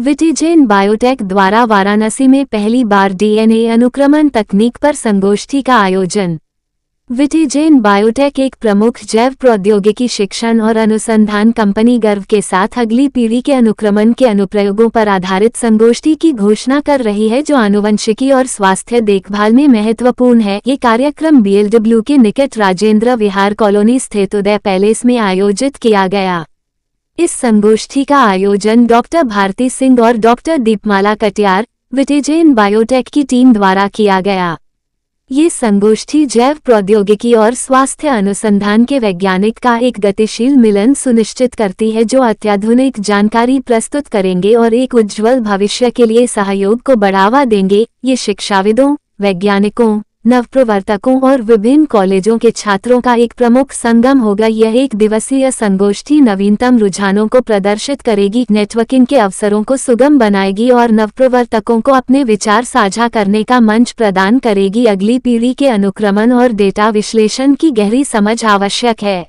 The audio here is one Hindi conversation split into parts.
विटिजेन बायोटेक द्वारा वाराणसी में पहली बार डीएनए अनुक्रमण तकनीक पर संगोष्ठी का आयोजन। विटिजेन बायोटेक एक प्रमुख जैव प्रौद्योगिकी शिक्षण और अनुसंधान कंपनी गर्व के साथ अगली पीढ़ी के अनुक्रमण के अनुप्रयोगों पर आधारित संगोष्ठी की घोषणा कर रही है, जो आनुवंशिकी और स्वास्थ्य देखभाल में महत्वपूर्ण है। ये कार्यक्रम बीएलडब्ल्यू के निकट राजेंद्र विहार कॉलोनी स्थित उदय पैलेस में आयोजित किया गया। इस संगोष्ठी का आयोजन डॉक्टर भारती सिंह और डॉक्टर दीपमाला कटियार, विटिजेन बायोटेक की टीम द्वारा किया गया। ये संगोष्ठी जैव प्रौद्योगिकी और स्वास्थ्य अनुसंधान के वैज्ञानिक का एक गतिशील मिलन सुनिश्चित करती है, जो अत्याधुनिक जानकारी प्रस्तुत करेंगे और एक उज्ज्वल भविष्य के लिए सहयोग को बढ़ावा देंगे। ये शिक्षाविदों, वैज्ञानिकों, नवप्रवर्तकों और विभिन्न कॉलेजों के छात्रों का एक प्रमुख संगम होगा। यह एक दिवसीय संगोष्ठी नवीनतम रुझानों को प्रदर्शित करेगी, नेटवर्किंग के अवसरों को सुगम बनाएगी और नवप्रवर्तकों को अपने विचार साझा करने का मंच प्रदान करेगी। अगली पीढ़ी के अनुक्रमण और डेटा विश्लेषण की गहरी समझ आवश्यक है।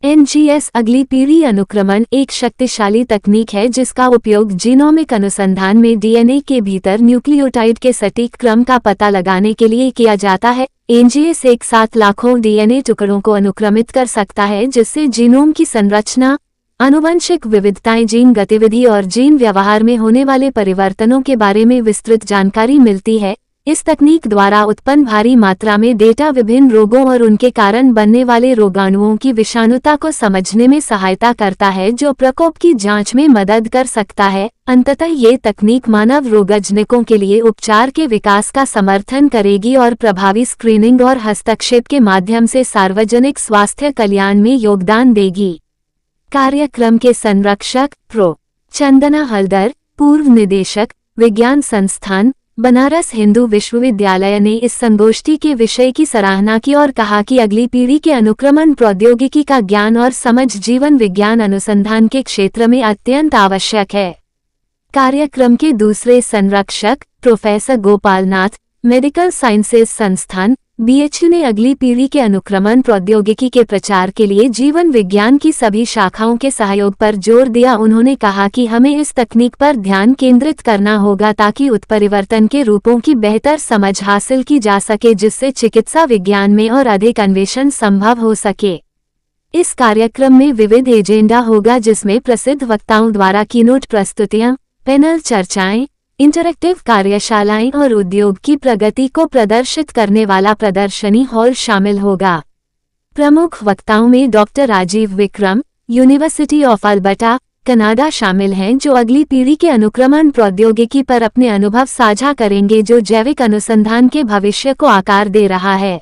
एनजीएस अगली पीढ़ी अनुक्रमण एक शक्तिशाली तकनीक है जिसका उपयोग जीनोमिक अनुसंधान में डीएनए के भीतर न्यूक्लियोटाइड के सटीक क्रम का पता लगाने के लिए किया जाता है। एनजीएस एक साथ लाखों डीएनए टुकड़ों को अनुक्रमित कर सकता है, जिससे जीनोम की संरचना, आनुवंशिक विविधताएं, जीन गतिविधि और जीन व्यवहार में होने वाले परिवर्तनों के बारे में विस्तृत जानकारी मिलती है। इस तकनीक द्वारा उत्पन्न भारी मात्रा में डेटा विभिन्न रोगों और उनके कारण बनने वाले रोगाणुओं की विषाणुता को समझने में सहायता करता है, जो प्रकोप की जांच में मदद कर सकता है। अंततः ये तकनीक मानव रोगजनकों के लिए उपचार के विकास का समर्थन करेगी और प्रभावी स्क्रीनिंग और हस्तक्षेप के माध्यम से सार्वजनिक स्वास्थ्य कल्याण में योगदान देगी। कार्यक्रम के संरक्षक प्रो. चंदना हलदर, पूर्व निदेशक, विज्ञान संस्थान, बनारस हिंदू विश्वविद्यालय, ने इस संगोष्ठी के विषय की सराहना की और कहा कि अगली पीढ़ी के अनुक्रमण प्रौद्योगिकी का ज्ञान और समझ जीवन विज्ञान अनुसंधान के क्षेत्र में अत्यंत आवश्यक है। कार्यक्रम के दूसरे संरक्षक प्रोफेसर गोपाल नाथ, मेडिकल साइंसेज संस्थान, बीएचयू, ने अगली पीढ़ी के अनुक्रमण प्रौद्योगिकी के प्रचार के लिए जीवन विज्ञान की सभी शाखाओं के सहयोग पर जोर दिया। उन्होंने कहा कि हमें इस तकनीक पर ध्यान केंद्रित करना होगा ताकि उत्परिवर्तन के रूपों की बेहतर समझ हासिल की जा सके, जिससे चिकित्सा विज्ञान में और अधिक अन्वेषण संभव हो सके। इस कार्यक्रम में विविध एजेंडा होगा, जिसमें प्रसिद्ध वक्ताओं द्वारा कीनोट प्रस्तुतियां, पैनल चर्चाएं, इंटरैक्टिव कार्यशालाएं और उद्योग की प्रगति को प्रदर्शित करने वाला प्रदर्शनी हॉल शामिल होगा। प्रमुख वक्ताओं में doctor Rajiv Vikram, university of Alberta, Canada शामिल हैं, जो अगली पीढ़ी के अनुक्रमण प्रौद्योगिकी पर अपने अनुभव साझा करेंगे, जो जैविक अनुसंधान के भविष्य को आकार दे रहा है।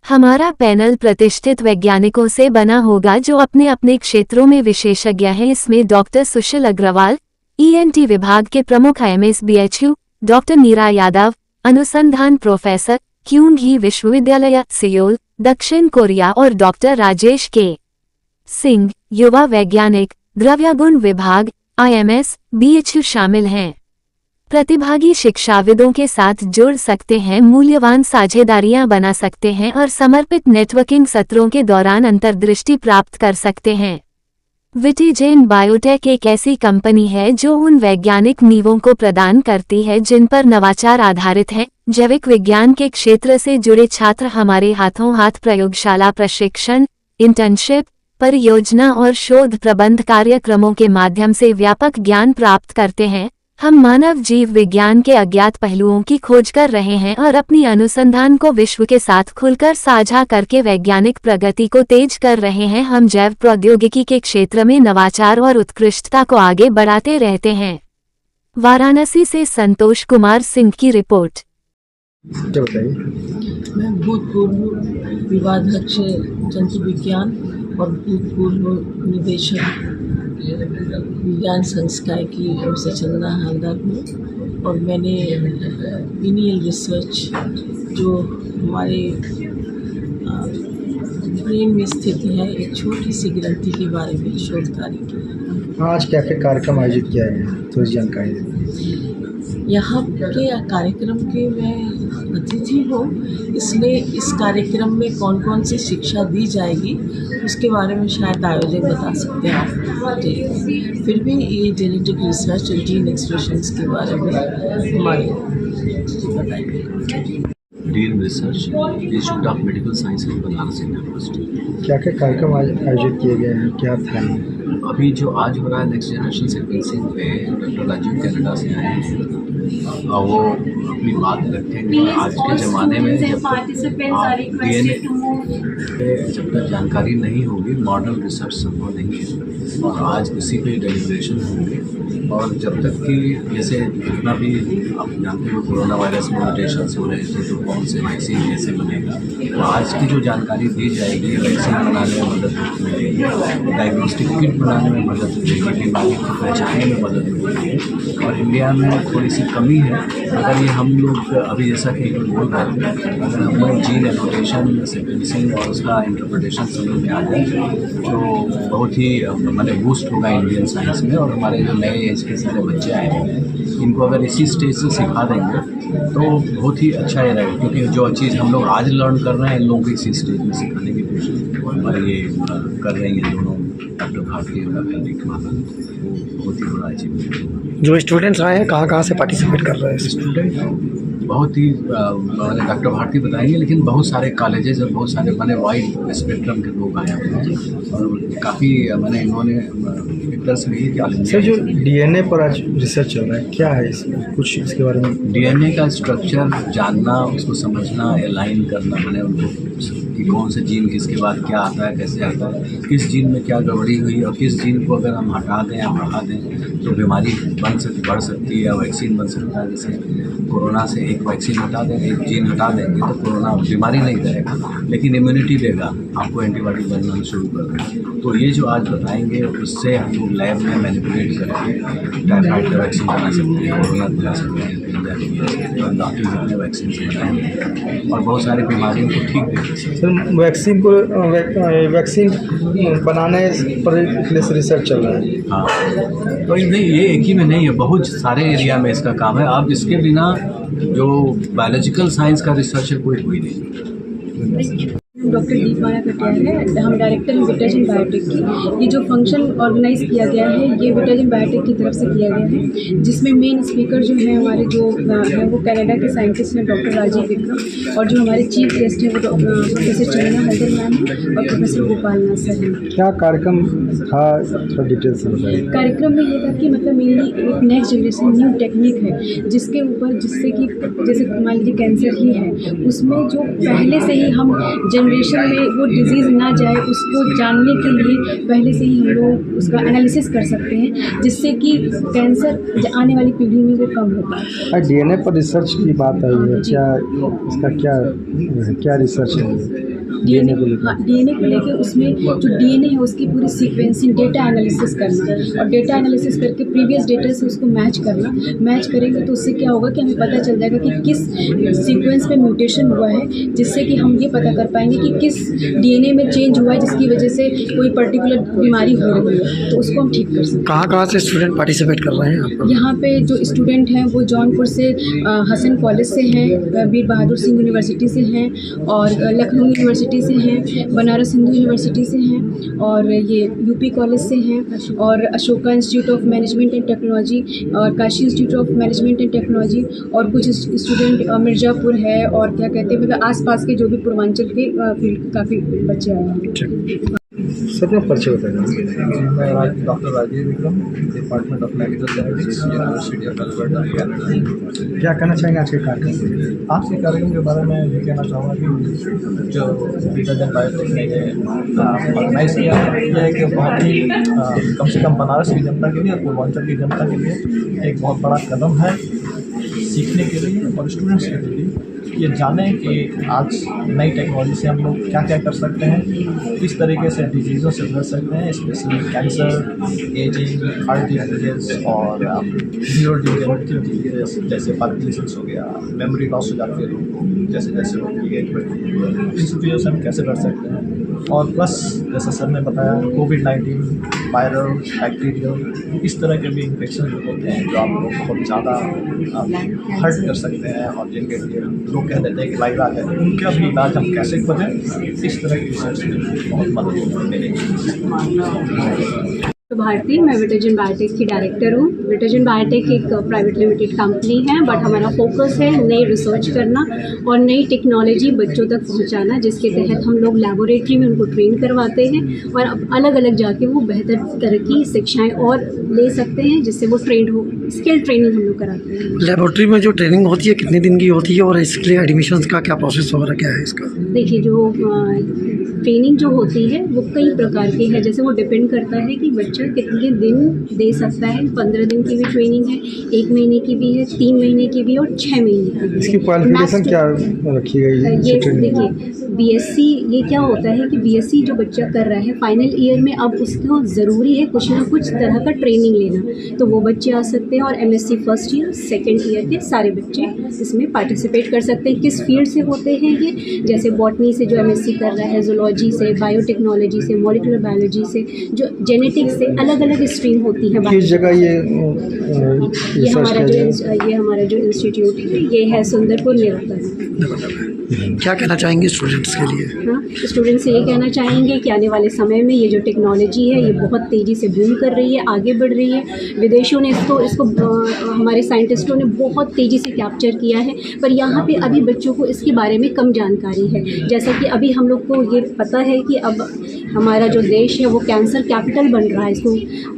हमारा पैनल प्रतिष्ठित वैज्ञानिकों से बना होगा जो अपने अपने क्षेत्रों में विशेषज्ञ हैं। इसमें डॉक्टर सुशील अग्रवाल, ईएनटी विभाग के प्रमुख IMS BHU, doctor Neera Yadav, अनुसंधान प्रोफेसर, क्योंगी विश्वविद्यालय, सियोल, दक्षिण कोरिया, और डॉक्टर राजेश के सिंह, युवा वैज्ञानिक, द्रव्यगुण विभाग, आईएमएस बीएचयू शामिल हैं। प्रतिभागी शिक्षाविदों के साथ जुड़ सकते हैं, मूल्यवान साझेदारियां बना सकते हैं और समर्पित नेटवर्किंग सत्रों के दौरान अंतर्दृष्टि प्राप्त कर सकते हैं। विटिजेन बायोटेक एक ऐसी कंपनी है जो उन वैज्ञानिक नींवों को प्रदान करती है जिन पर नवाचार आधारित है। जैविक विज्ञान के क्षेत्र से जुड़े छात्र हमारे हाथों हाथ प्रयोगशाला प्रशिक्षण, इंटर्नशिप, परियोजना और शोध प्रबंध कार्यक्रमों के माध्यम से व्यापक ज्ञान प्राप्त करते हैं। हम मानव जीव विज्ञान के अज्ञात पहलुओं की खोज कर रहे हैं और अपनी अनुसंधान को विश्व के साथ खुलकर साझा करके वैज्ञानिक प्रगति को तेज कर रहे हैं। हम जैव प्रौद्योगिकी के क्षेत्र में नवाचार और उत्कृष्टता को आगे बढ़ाते रहते हैं। वाराणसी से संतोष कुमार सिंह की रिपोर्ट। मैं भूतपूर्व विभागाध्यक्ष जंतु विज्ञान और भूतपूर्व निदेशक विज्ञान संस्थाएं की ओर से चंदना हलदर हूँ, और मैंने पीनियल रिसर्च जो हमारे ब्रेन में स्थित है, एक छोटी सी ग्रंथि के बारे में शोध कार्य किया। आज क्या कार्यक्रम आयोजित किया है, थोड़ी जानकारी दें। यहाँ के कार्यक्रम के मैं अतिथि हूँ, इसलिए इस कार्यक्रम में कौन कौन सी शिक्षा दी जाएगी उसके बारे में शायद आयोजक बता सकते हैं आप। जी, फिर भी ये जेनेटिक रिसर्च और जीन एक्सप्रेशंस के बारे में हमारे जी बताएंगे। Dean research institute of medical science in Banaras university. क्या क्या कार्यक्रम आयोजित किए गए हैं, क्या था? अभी जो आज हो रहा है नेक्स्ट जनरेशन सीक्वेंसिंग पे डॉक्टर राजीव कनाडा से आए हैं और वो अपनी बात रखेंगे। आज के ज़माने में जब तक DNA जब तक जानकारी नहीं होगी मॉडर्न रिसर्च संभव नहीं है और आज उसी पे डेलिब्रेशन होंगे। और जब तक कि जैसे जितना भी आप जानते हो कोरोना वायरस में म्यूटेशंस हो रहे थे तो कौन से वैक्सीन कैसे बनेगा, तो आज की जो जानकारी दी जाएगी वैक्सीन बनाने में मदद मिलेगी, डायग्नोस्टिक किट बनाने में मदद मिलेगी, बीमारी को पहचानने में मदद मिलेगी। और इंडिया में थोड़ी सी कमी है, अगर ये हम लोग अभी जैसा कि बोल रहे थे अगर हमें जीन एनोटेशन सीक्वेंसिंग और उसका इंटरप्रिटेशन समझ में आ जाए तो बहुत ही मैंने बूस्ट होगा इंडियन साइंस में। और हमारे जो नए एज के सारे बच्चे आए हैं इनको अगर इसी स्टेज से सिखा देंगे तो बहुत ही अच्छा ही रहेगा, क्योंकि जो चीज़ हम लोग आज लर्न कर रहे हैं इन लोगों को इसी स्टेज में सिखाने की कोशिश और ये कर रही हैं दोनों डॉक्टर भारती और वैदिक माता, वो बहुत ही बड़ा अचीवमेंट। जो स्टूडेंट्स आए हैं कहाँ से पार्टिसिपेट कर रहे हैं? स्टूडेंट बहुत ही मैंने डॉक्टर भारती बताएंगे, लेकिन बहुत सारे कॉलेजेस और बहुत सारे मैंने वाइड स्पेक्ट्रम के लोग आए हैं और काफ़ी मैंने इन्होंने पिक्चर्स भी कि सर जो DNA पर आज रिसर्च चल रहा है क्या है इसमें, कुछ इसके बारे में? DNA का स्ट्रक्चर जानना, उसको समझना, अलाइन करना, मैंने उनको कि कौन से जीन किसके बाद क्या आता है, कैसे आता है, किस जीन में क्या गड़बड़ी हुई और किस जीन को अगर हम हटा दें या बढ़ा दें तो बीमारी बढ़ सकती है या वैक्सीन बन सकता है। जैसे कोरोना से एक वैक्सीन हटा दें, एक जीन हटा देंगे तो कोरोना बीमारी नहीं करेगा लेकिन इम्यूनिटी देगा, आपको एंटीबॉडी बनना शुरू कर देगा। तो ये जो आज बताएंगे उससे हम लोग लैब में मैनिपुलेट करके टाइफाइड का वैक्सीन बना सकते हैं, कोरोना बना सकते हैं, और बाकी जितने वैक्सीन बनाएंगे और बहुत सारी बीमारियों को ठीक देते हैं। सर वैक्सीन बनाने पर रिसर्च चल रहा है? हाँ, तो नहीं ये एक ही में नहीं है, बहुत सारे एरिया में इसका काम है। आप इसके बिना जो बायोलॉजिकल साइंस का रिसर्च है कोई नहीं। डॉक्टर दीपमाला कटियार है, हम डायरेक्टर हैं विटाजिन बायोटेक की। ये जो फंक्शन ऑर्गेनाइज किया गया है ये विटाजिन बायोटेक की तरफ से किया गया है, जिसमें मेन स्पीकर जो हैं हमारे जो हैं वो कनाडा के साइंटिस्ट हैं डॉक्टर राजीव विक्रम, और जो हमारे चीफ गेस्ट हैं वो प्रोफेसर चंदना हल्दर मैम हैं और प्रोफेसर गोपाल नाथ सर हैं। क्या कार्यक्रम था, थोड़ा डिटेल से बताइए। कार्यक्रम में ये था कि मतलब मेनली एक नेक्स्ट जनरेशन न्यू टेक्निक है जिसके ऊपर जिससे कि जैसे मान लीजिए कैंसर ही है, उसमें जो पहले से ही हम जनरेशन में वो डिजीज़ ना जाए उसको जानने के लिए पहले से ही हम लोग उसका एनालिसिस कर सकते हैं, जिससे कि कैंसर आने वाली पीढ़ी में वो कम हो पाए। DNA पर रिसर्च की बात आई है, क्या इसका क्या रिसर्च है? DNA को लेकर उसमें जो DNA है उसकी पूरी सीक्वेंसिंग डेटा एनालिसिस करना और डेटा एनालिसिस करके प्रीवियस डेटा से उसको मैच करेंगे तो उससे क्या होगा कि हमें पता चल जाएगा कि किस सीक्वेंस पे म्यूटेशन हुआ है, जिससे कि हम ये पता कर पाएंगे कि किस DNA में चेंज हुआ है जिसकी वजह से कोई पर्टिकुलर बीमारी हो रही है, तो उसको हम ठीक कर सकते हैं। कहाँ से स्टूडेंट पार्टिसिपेट कर रहे हैं? यहाँ पे जो स्टूडेंट हैं वो जौनपुर से हसन कॉलेज से हैं, वीर बहादुर सिंह यूनिवर्सिटी से हैं और लखनऊ यूनिवर्सिटी से हैं, बनारस हिंदू यूनिवर्सिटी से हैं और ये यूपी कॉलेज से हैं और Ashoka institute of management and technology और Kashi institute of management and technology और कुछ स्टूडेंट मिर्ज़ापुर है और क्या कहते हैं मतलब आसपास के जो भी पूर्वांचल के फील्ड काफ़ी बच्चे आए हैं। सर परिचय बताइए। मैं doctor Rajiv Vikram, department of medical sciences, university of Alberta, Canada. क्या कहना चाहेंगे आज के कार्यक्रम? आज के कार्यक्रम के बारे में ये कहना चाहूँगा कि जो विटाजिन बायोटेक ने ऑर्गेनाइज किया यह एक बहुत ही कम से कम बनारस की जनता के लिए और पूर्वांचल की जनता के लिए एक बहुत बड़ा कदम है सीखने के लिए और स्टूडेंट्स के लिए ये जानें कि आज नई टेक्नोलॉजी से हम लोग क्या क्या कर सकते हैं, किस तरीके से डिजीज़ों से बच सकते हैं, specially cancer, ageing, heart disease और न्यूरोडिजेनरेटिव डिजीज़ जैसे पार्किंसंस हो गया, मेमोरी लॉस हो जाती है लोगों को जैसे जैसे लोग की एज बढ़ती है, इन सब चीज़ों से हम कैसे कर सकते हैं। और प्लस जैसा सर ने बताया कोविड-19 वायरल बैक्टीरियल इस तरह के भी इन्फेक्शन जो होते हैं जो आपको बहुत ज़्यादा हर्ट कर सकते हैं और जिनके लिए लोग कह देते हैं कि लाइलाज है, उनका भी इलाज हम कैसे खोजें, इस तरह की रिसर्च में बहुत मदद मिलेगी। भारती, मैं विटाजन बायोटेक की डायरेक्टर हूँ। विटाजन बायोटेक एक प्राइवेट लिमिटेड कंपनी है, बट हमारा फोकस है नई रिसर्च करना और नई टेक्नोलॉजी बच्चों तक पहुँचाना, जिसके तहत हम लोग लैबोरेटरी में उनको ट्रेन करवाते हैं और अब अलग अलग जाके वो बेहतर तरह की शिक्षाएँ और ले सकते हैं, जिससे वो ट्रेंड हो, स्किल ट्रेनिंग हम लोग कराते हैं। लेबोरेटरी में जो ट्रेनिंग होती है कितने दिन की होती है और इसके लिए एडमिशन्स का क्या प्रोसेस वगैरह क्या है इसका? देखिए, जो ट्रेनिंग जो होती है वो कई प्रकार की है, जैसे वो डिपेंड करता है कि बच्चा कितने दिन दे सकता है। 15 दिन की भी ट्रेनिंग है, 1 महीने की भी है, 3 महीने की भी और 6 महीने की भी। इसकी क्वालिफिकेशन क्या रखी गई है? ये देखिए, बीएससी ये क्या होता है कि बीएससी जो बच्चा कर रहा है फाइनल ईयर में, अब उसको ज़रूरी है कुछ ना कुछ तरह का ट्रेनिंग लेना, तो वो बच्चे आ सकते हैं। और MSc first year second year के सारे बच्चे इसमें पार्टिसिपेट कर सकते हैं। किस फील्ड से होते हैं ये, जैसे बॉटनी से जो एमएससी कर रहा है, जूलॉजी से, बायोटेक्नोलॉजी से, मॉलिक्यूलर बायोलॉजी से, जो जेनेटिक्स से, अलग अलग स्ट्रीम होती है। किस जगह ये हमारा जो इंस्टीट्यूट है ये है सुंदरपुर निरंतर। क्या कहना चाहेंगे स्टूडेंट्स के लिए? हाँ, स्टूडेंट्स से ये कहना चाहेंगे कि आने वाले समय में ये जो टेक्नोलॉजी है ये बहुत तेज़ी से बूम कर रही है, आगे बढ़ रही है। विदेशों ने इसको हमारे साइंटिस्टों ने बहुत तेज़ी से कैप्चर किया है, पर यहाँ पे अभी बच्चों को इसके बारे में कम जानकारी है। जैसा कि अभी हम लोग को ये पता है कि अब हमारा जो देश है वो कैंसर कैपिटल बन रहा है, इसको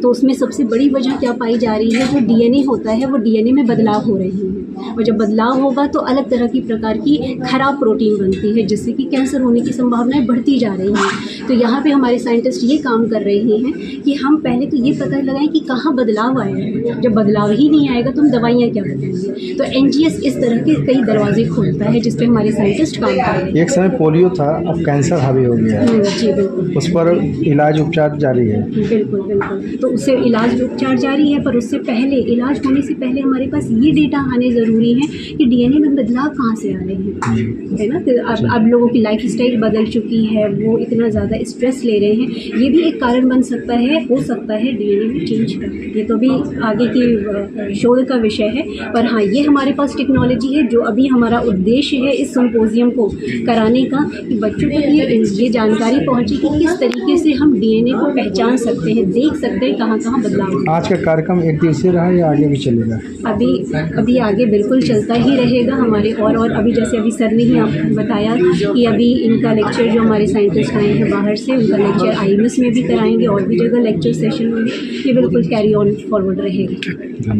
तो उसमें सबसे बड़ी वजह क्या पाई जा रही है, जो डीएनए होता है वो डीएनए में बदलाव हो रहे हैं, और जब बदलाव होगा तो अलग तरह की प्रकार की खराब प्रोटीन बनती है, जिससे कि कैंसर होने की संभावनाएं बढ़ती जा रही हैं। तो यहाँ पे हमारे साइंटिस्ट ये काम कर रहे हैं कि हम पहले तो ये पता लगाएं कि कहाँ बदलाव आया है। जब बदलाव ही नहीं आएगा तो हम दवाइयाँ क्या बताएंगे। तो एनजीएस इस तरह के कई दरवाजे खोलता है जिस पे हमारे साइंटिस्ट काम कर रहे हैं। एक समय पोलियो था, अब कैंसर हावी हो गया है। जी बिल्कुल, उस पर इलाज उपचार जारी है। बिल्कुल बिल्कुल। तो उससे इलाज उपचार जारी है, पर उससे पहले, इलाज होने से पहले हमारे पास ये डेटा आने ज़रूरी है कि डीएनए में बदलाव कहाँ से आ रहे हैं, है ना। तो अब लोगों की लाइफस्टाइल बदल चुकी है, वो इतना ज़्यादा स्ट्रेस ले रहे हैं, ये भी एक कारण बन सकता है, हो सकता है डीएनए में चेंज का। ये तो भी आगे की शोध का विषय है, पर हाँ, ये हमारे पास टेक्नोलॉजी है जो अभी हमारा उद्देश्य है इस सिम्पोजियम को कराने का, कि बच्चों को ये जानकारी पहुँचे कि किस तरीके से हम डीएनए को पहचान सकते हैं, देख सकते हैं कहाँ कहाँ बदलाव। आज का कार्यक्रम एक दिवसीय रहा या आगे भी चलेगा? अभी आगे बिल्कुल चलता ही रहेगा हमारे, और अभी जैसे अभी सर ने ही आपको बताया कि अभी इनका लेक्चर जो हमारे साइंटिस्ट आए हैं बाहर से, उनका लेक्चर आईएमएस में भी कराएंगे और भी जगह लेक्चर सेशन में, ये बिल्कुल कैरी ऑन फॉरवर्ड रहेगा।